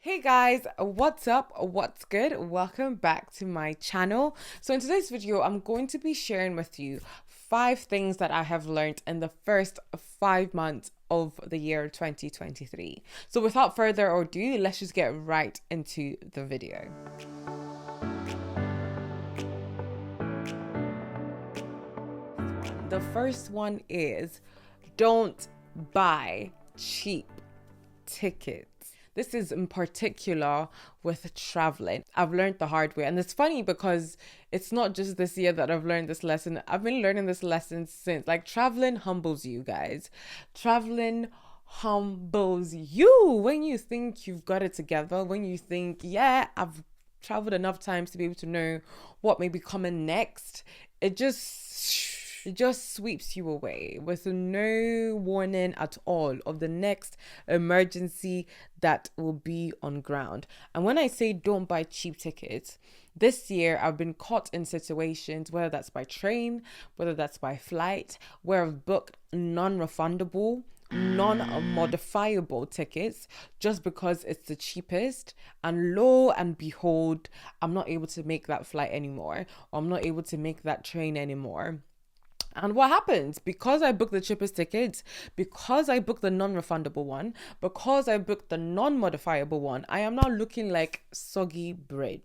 Hey guys, what's up? What's good? Welcome back to my channel. So in today's video, I'm going to be sharing with you 5 things that I have learned in the first 5 months of the year 2023. So without further ado, let's just get right into the video. The first one is don't buy cheap tickets. This is in particular with traveling. I've learned the hard way. And it's funny because it's not just this year that I've learned this lesson. I've been learning this lesson since. Like, traveling humbles you guys. Traveling humbles you when you think you've got it together, when you think, yeah, I've traveled enough times to be able to know what may be coming next. It just sweeps you away with no warning at all of the next emergency that will be on ground. And when I say don't buy cheap tickets, this year I've been caught in situations, whether that's by train, whether that's by flight, where I've booked non-refundable, non-modifiable tickets just because it's the cheapest, and lo and behold, I'm not able to make that flight anymore, or I'm not able to make that train anymore. And what happens? Because I booked the cheapest tickets, because I booked the non-refundable one, because I booked the non-modifiable one, I am now looking like soggy bread.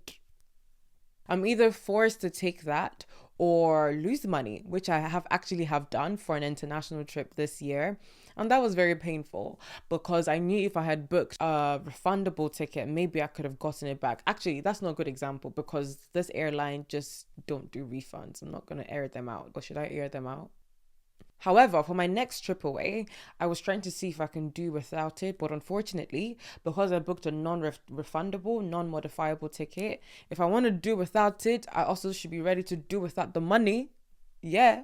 I'm either forced to take that or lose money, which I have done for an international trip this year. And that was very painful because I knew if I had booked a refundable ticket, maybe I could have gotten it back. Actually, that's not a good example because this airline just don't do refunds. I'm not going to air them out. Or should I air them out? However, for my next trip away, I was trying to see if I can do without it. But unfortunately, because I booked a non-refundable, non-modifiable ticket, if I want to do without it, I also should be ready to do without the money. Yeah,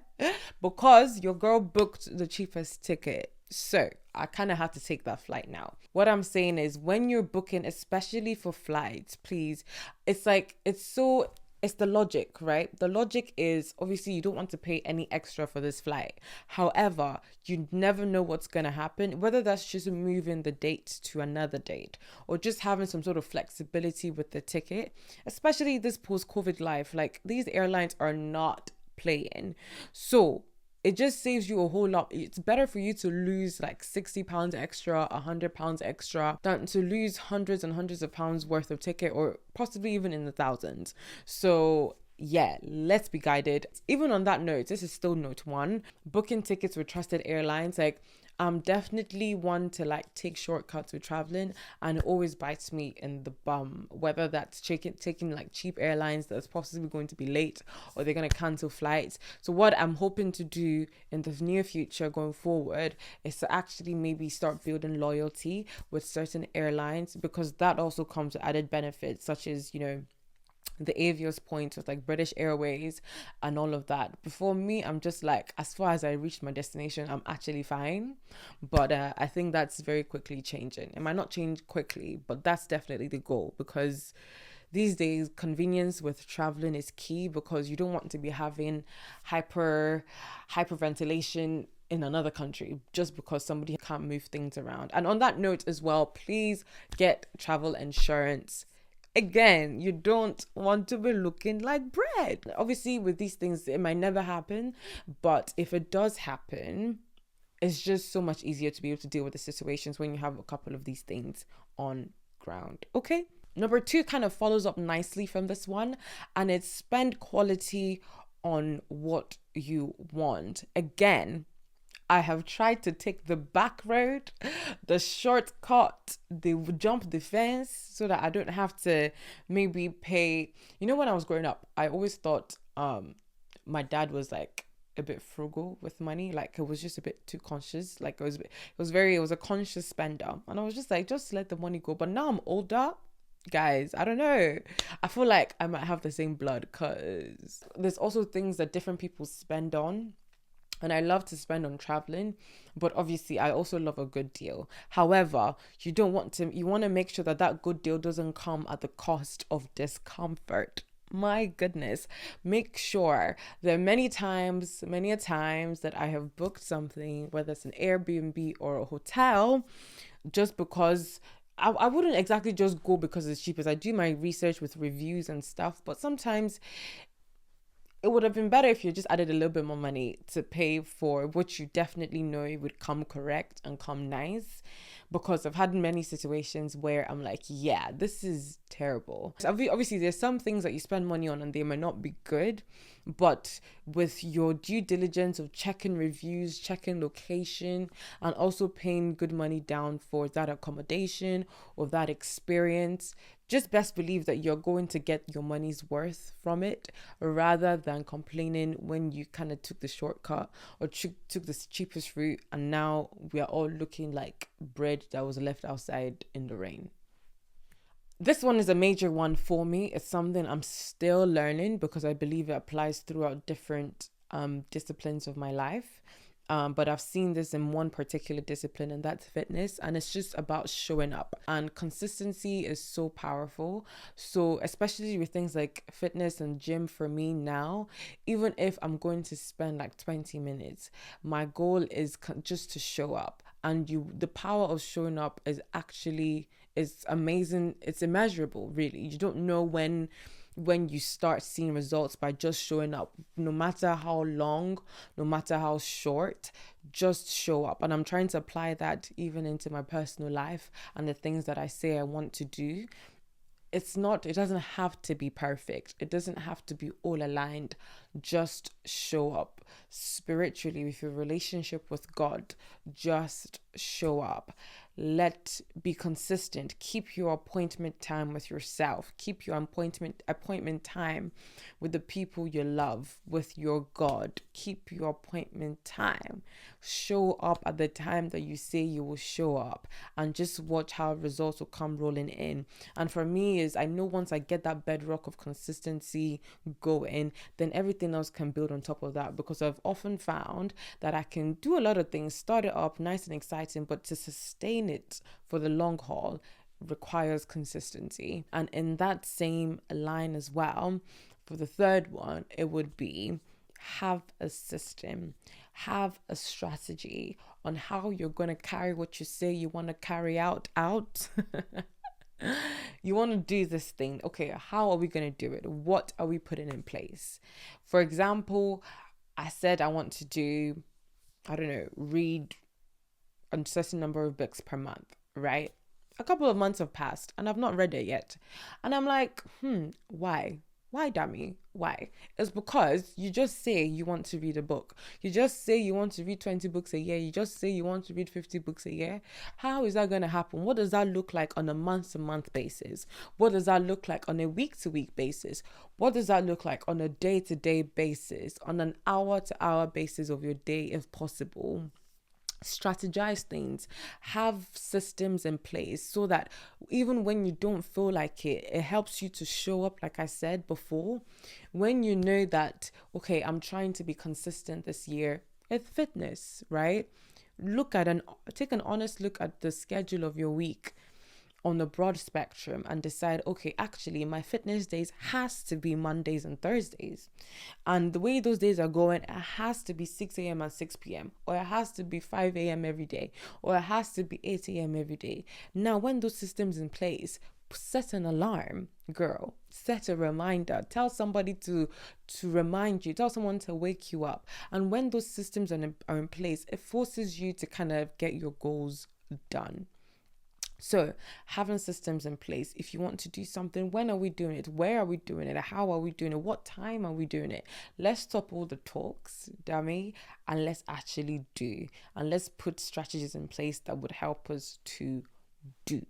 because your girl booked the cheapest ticket. So I kind of had to take that flight now. What I'm saying is when you're booking, especially for flights, please, it's the logic, right? The logic is obviously you don't want to pay any extra for this flight. However, you never know what's going to happen, whether that's just moving the date to another date or just having some sort of flexibility with the ticket, especially this post-COVID life. Like, these airlines are not playing. So it just saves you a whole lot. It's better for you to lose like £60 extra, £100 extra, than to lose hundreds and hundreds of pounds worth of ticket, or possibly even in the thousands. So yeah, let's be guided. Even on that note, this is still note one, booking tickets with trusted airlines. Like, I'm definitely one to like take shortcuts with traveling, and it always bites me in the bum, whether that's taking like cheap airlines that's possibly going to be late or they're going to cancel flights. So what I'm hoping to do in the near future going forward is to actually maybe start building loyalty with certain airlines, because that also comes with added benefits such as, the Avios points with like British Airways and all of that. Before me, I'm just like, as far as I reach my destination, I'm actually fine. But I think that's very quickly changing. It might not change quickly, but that's definitely the goal, because these days convenience with traveling is key, because you don't want to be having hyperventilation in another country just because somebody can't move things around. And on that note as well, please get travel insurance. Again, you don't want to be looking like bread. Obviously, with these things, it might never happen. But if it does happen, it's just so much easier to be able to deal with the situations when you have a couple of these things on ground. Okay? Number 2 kind of follows up nicely from this one, and it's spend quality on what you want. Again, I have tried to take the back road, the shortcut, the jump the fence, so that I don't have to maybe pay. When I was growing up, I always thought my dad was like a bit frugal with money. Like, it was just a bit too conscious. Like, it was a conscious spender. And I was just like, just let the money go. But now I'm older, guys, I don't know, I feel like I might have the same blood, because there's also things that different people spend on. And I love to spend on traveling, but obviously I also love a good deal. However, you want to make sure that good deal doesn't come at the cost of discomfort. My goodness, make sure. There are many a times that I have booked something, whether it's an Airbnb or a hotel, just because I wouldn't exactly just go because it's cheapest. I do my research with reviews and stuff, but sometimes it would have been better if you just added a little bit more money to pay for what you definitely know would come correct and come nice. Because I've had many situations where I'm like, yeah, this is terrible. So obviously, there's some things that you spend money on and they may not be good, but with your due diligence of checking reviews, checking location, and also paying good money down for that accommodation or that experience, just best believe that you're going to get your money's worth from it, rather than complaining when you kind of took the shortcut or took the cheapest route, and now we are all looking like bread that was left outside in the rain. This one is a major one for me. It's something I'm still learning because I believe it applies throughout different disciplines of my life. But I've seen this in one particular discipline, and that's fitness. And it's just about showing up. And consistency is so powerful. So, especially with things like fitness and gym for me now, even if I'm going to spend like 20 minutes, my goal is just to show up. And the power of showing up is amazing. It's immeasurable, really. You don't know when you start seeing results by just showing up, no matter how long, no matter how short, just show up. And I'm trying to apply that even into my personal life and the things that I say I want to do. It doesn't have to be perfect. It doesn't have to be all aligned. Just show up spiritually with your relationship with God. Just show up. Be consistent. Keep your appointment time with yourself. Keep your appointment time with the people you love, with your God. Keep your appointment time. Show up at the time that you say you will show up, and just watch how results will come rolling in. And for me is, I know once I get that bedrock of consistency going, then everything else can build on top of that, because I've often found that I can do a lot of things, start it up nice and exciting, but to sustain it for the long haul requires consistency. And in that same line as well, for the third one, it would be have a system, have a strategy on how you're going to carry what you say you want to carry out. You want to do this thing. Okay, how are we going to do it? What are we putting in place? For example, I said I want to do, I don't know, read a certain number of books per month, right? A couple of months have passed and I've not read it yet. And I'm like, why? Why, Dammy? Why? It's because you just say you want to read a book. You just say you want to read 20 books a year. You just say you want to read 50 books a year. How is that going to happen? What does that look like on a month-to-month basis? What does that look like on a week-to-week basis? What does that look like on a day-to-day basis? On an hour-to-hour basis of your day, if possible? Strategize things, have systems in place so that even when you don't feel like it helps you to show up. Like I said before, when you know that, okay, I'm trying to be consistent this year with fitness, right? Take an honest look at the schedule of your week on the broad spectrum and decide, okay, actually my fitness days has to be Mondays and Thursdays. And the way those days are going, it has to be 6 a.m. and 6 p.m. or it has to be 5 a.m. every day, or it has to be 8 a.m. every day. Now, when those systems in place, set an alarm, girl. Set a reminder. Tell somebody to remind you. Tell someone to wake you up. And when those systems are in place, it forces you to kind of get your goals done. So having systems in place, if you want to do something, when are we doing it? Where are we doing it? How are we doing it? What time are we doing it? Let's stop all the talks, Dammy, and let's actually do. And let's put strategies in place that would help us to do.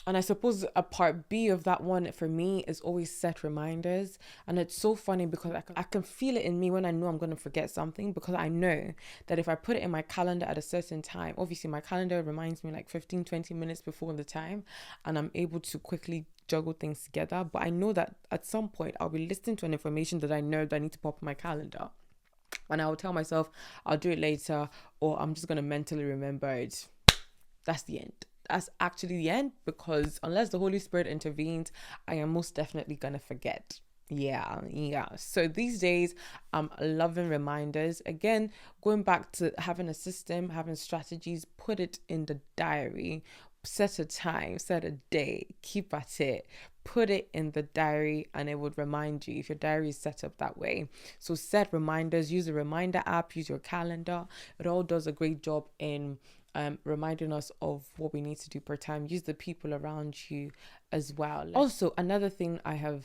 And I suppose a part B of that one for me is always set reminders. And it's so funny because I can feel it in me when I know I'm going to forget something, because I know that if I put it in my calendar at a certain time, obviously my calendar reminds me like 15-20 minutes before the time, and I'm able to quickly juggle things together. But I know that at some point I'll be listening to an information that I know that I need to pop in my calendar, and I'll tell myself I'll do it later, or I'm just going to mentally remember it. That's the end. That's actually the end, because unless the Holy Spirit intervenes, I am most definitely gonna forget. Yeah. So these days, I'm loving reminders. Again, going back to having a system, having strategies, put it in the diary, set a time, set a day, keep at it, put it in the diary, and it would remind you if your diary is set up that way. So set reminders, use a reminder app, use your calendar. It all does a great job in reminding us of what we need to do per time. Use the people around you as well. Also, another thing I have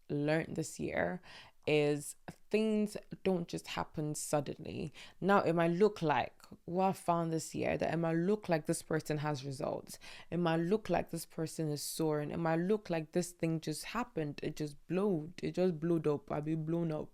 learned this year is things don't just happen suddenly. Now, it might look like what I found this year, that it might look like this person has results. It might look like this person is soaring. It might look like this thing just happened. It just blowed. It just blew up. I'll be blown up.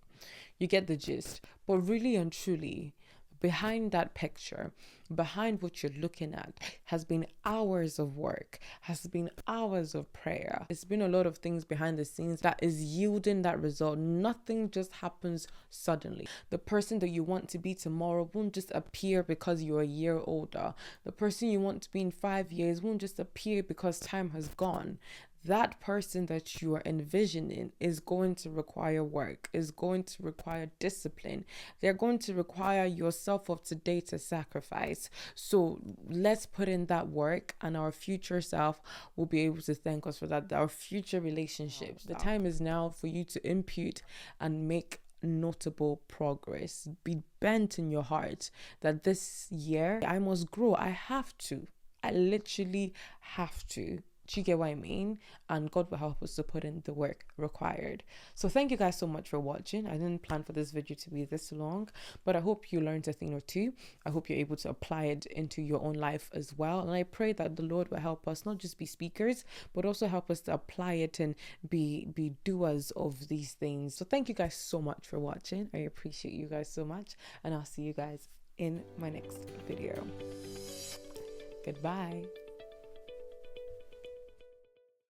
You get the gist. But really and truly, behind that picture, behind what you're looking at, has been hours of work, has been hours of prayer. It's been a lot of things behind the scenes that is yielding that result. Nothing just happens suddenly. The person that you want to be tomorrow won't just appear because you're a year older. The person you want to be in 5 years won't just appear because time has gone. That person that you are envisioning is going to require work, is going to require discipline. They're going to require yourself up to date to sacrifice. So let's put in that work, and our future self will be able to thank us for that. Our future relationships. The time is now for you to impute and make notable progress. Be bent in your heart that this year I must grow. I have to. I literally have to. Do you get what I mean? And God will help us to put in the work required. So thank you guys so much for watching. I didn't plan for this video to be this long, but I hope you learned a thing or two. I hope you're able to apply it into your own life as well. And I pray that the Lord will help us not just be speakers, but also help us to apply it and be doers of these things. So thank you guys so much for watching. I appreciate you guys so much. And I'll see you guys in my next video. Goodbye.